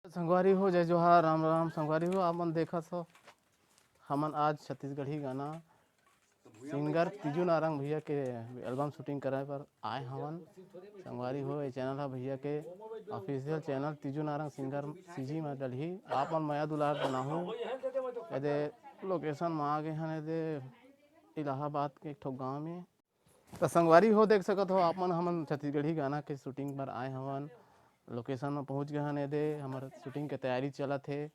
संगवारी हो जय जोहार राम राम। संगवारी हो आपन देखा सो हमन आज छत्तीसगढ़ी गाना सिंगर तीजू नारंग भैया के एल्बम शूटिंग कराए पर आए हवन। संगवारी हो ये चैनल है भैया के official channel Teeju Narang singer CG में डलही आपन माया दुलार बनाहू यदि लोकेशन में आ गए हैं यदि इलाहाबाद के एक ठो गाँव में। तो संगवारी हो देख सकत हो आपन हमन छत्तीसगढ़ी गाना के शूटिंग पर आए हवन। लोकेशन में पहुंच गए हैं दे हमारे शूटिंग के तैयारी चलत है।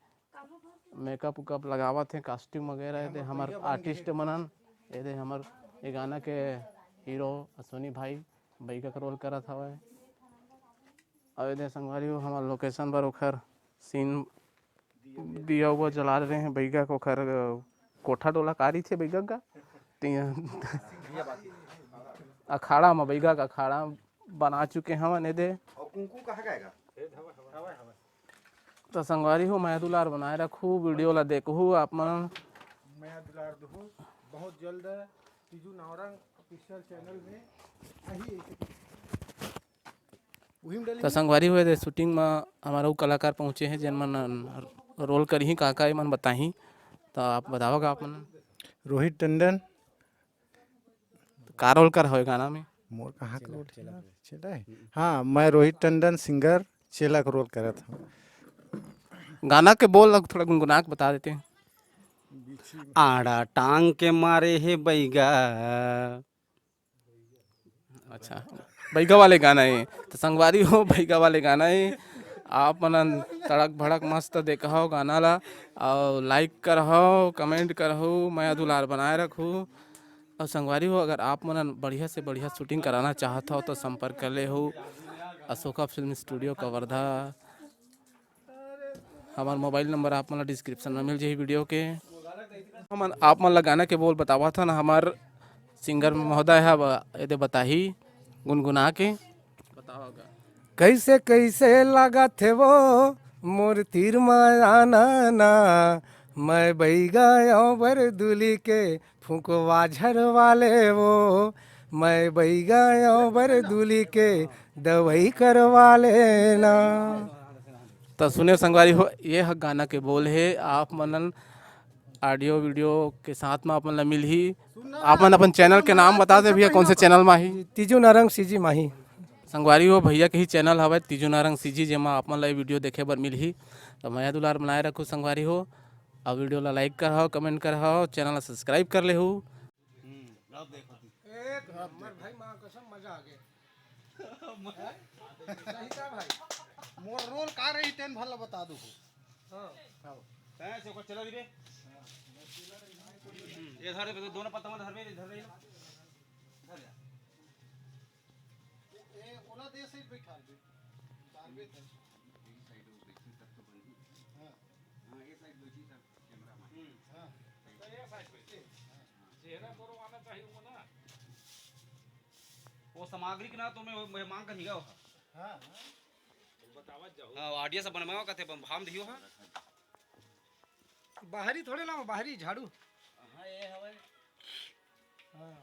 मेकअप उकअप लगावत है कास्ट्यूम वगैरह दे हमार आर्टिस्ट मनन ये हमार ये गाना के हीरो अश्विनी भाई बैगा का रोल करत हवे। और ये संगवारी हो हमार लोकेशन पर ओखर सीन दिया हुआ जला रहे हैं बैगा को खर कोठा डोला कारी थे बैगा का अखाड़ा में बैगा का अखाड़ा बना चुके हैं ने दे तो संगवारी हो मैं दुलार बनाए रखू वीडियो ला देखू आप मन मैं दुलार दहू बहुत जल्द तीजू नारंग ऑफिशियल चैनल में तो संगवारी हुए दे शूटिंग में हमारा कलाकार पहुँचे हैं जिन मन रोल कर ही का मन बताही तो आप बताओगे आप मन रोहित टंडन का रोल कर हो गाना में मोर कहाँ का रोल चला है। हाँ मैं रोहित टंडन सिंगर चेला का रोल करा था। गाना के बोल थोड़ा गुनगुना के बता देते हैं। आड़ा टांग के मारे है बैगा। अच्छा बैगा वाले गाना है तो संगवारी हो बैगा वाले गाना है आप मन तड़क भड़क मस्त देखो गाना ला और लाइक करहो कमेंट करहो मैं दुलार बनाए रखूँ। और संगवारी हो अगर आप मन बढ़िया से बढ़िया शूटिंग कराना चाहता हो तो संपर्क कर ले हो अशोका फिल्म स्टूडियो कवर्धा। हमारा मोबाइल नंबर आप मन डिस्क्रिप्शन में मिल जाए वीडियो के। हम आप मन गाना के बोल बतावा था ना हमार सिंगर महोदय है यदि बताही गुनगुना के बताओगा कैसे कैसे लगा थे वो मोर तीर मायाना ना मैं बैगा बर दुली के फूकवा झर वाले वो मैं बैगा बर दुली के दवाई करवा लेना। तो सुने संगवारी हो ये गाना के बोल है आप मनन ऑडियो वीडियो के साथ में अपन मिल ही आपन अपन चैनल के नाम बता दे भैया कौन से चैनल में ही तीजू नारंग सीजी माही संगवारी हो भैया के ही चैनल हवे तीजू नारंग सीजी जेमा आपन ला वीडियो देखे बर मिल ही तो मैं दुलार बनाए रखू संगवारी हो और वीडियो ला लाइक कर हो कमेंट कर हो चैनल ला सब्सक्राइब कर ले हो। मोर रोल का रही तेन भला बता दो। तय से को चला दिबे ये धर दे दोनों पत्ता में धर में धर ले धर जा ए ओला दे से बैठा दे तारबे थे साइड में बैठी तब तो बनी। हां हां ये साइड बैठी तब कैमरा में हां तो ये साइड बैठी चेहरा तोरो आना चाहिए वो ना वो सामग्री के ना तो मैं मांग कर हिगा। हां बतावा जाओ हां ऑडियो से बनवाओ कथे हम दियो। हां बाहरी थोड़े ना बाहरी झाड़ू। हां ये हवे हां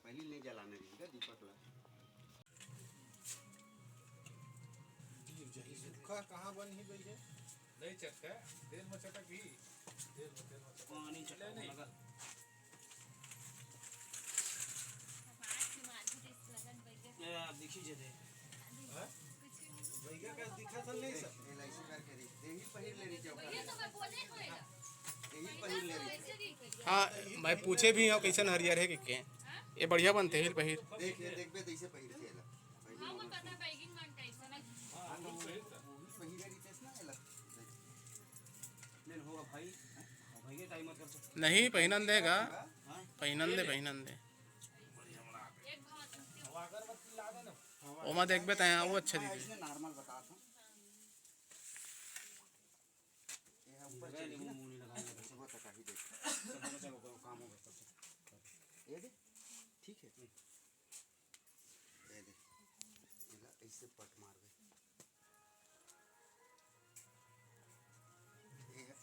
पहले ले जलाने दीजिएगा दीपक ला जही सुखा कहां बन ही गई है नहीं चटका तेल में चटक ही तेल में पानी चले नहीं लगा ये आप देखिए जे दे हां भैया का दिखा तो नहीं सर एलआईसी करके दे यही पहिर ले रही थी ये तो मैं बोले होएगा यही पहिर ले रही थी। हाँ मैं पूछे भी हूँ कैसन हरियर है कि ये बढ़िया बनते हैं पहिर देखिए देखबे तैसे पहिर के एला हां वो पता बैगिंग मान कैसा ना हां वो पहिर रही थी ना एला लेन होगा भाई भाई के टाइम मत कर नहीं पहनन देगा पहनन दे ओमा देखबे तय वो अच्छा दीदी नॉर्मल बता था ये ऊपर चले मुंह नहीं लगाएंगे सब तक ही देख सब चलो काम होगा ये दे ठीक है ये दे ऐसे पट मार दे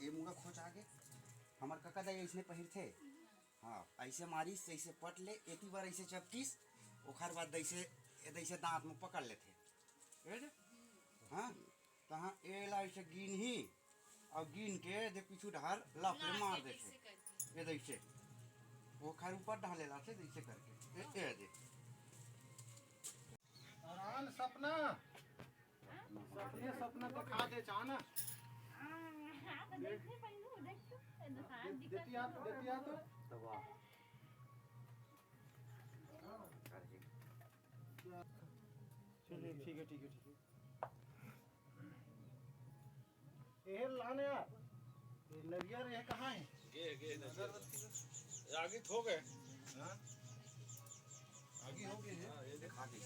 ये मुंगा खोच आगे हमार काका दाई इसने पहिर थे। हाँ ऐसे मारिस ऐसे पट ले एक ही बार ऐसे चपकीस ओखर बाद ऐसे ऐसे दांत में पकड़ लेते हाँ तहाँ ए ला ऐसे गिन ही और गिन के दे पीछू ढार लाफड़े मार देते ये ऐसे वो खैर ऊपर ढालेला से ऐसे करके ए दे रान सपना सपना तो खा दे चाना देतिया तो दवा चलिए ठीक है ये लाने यार ये नरियर ये कहाँ है गे नजर आगे हो गए। हाँ आगे हो गए हैं। दिखा दे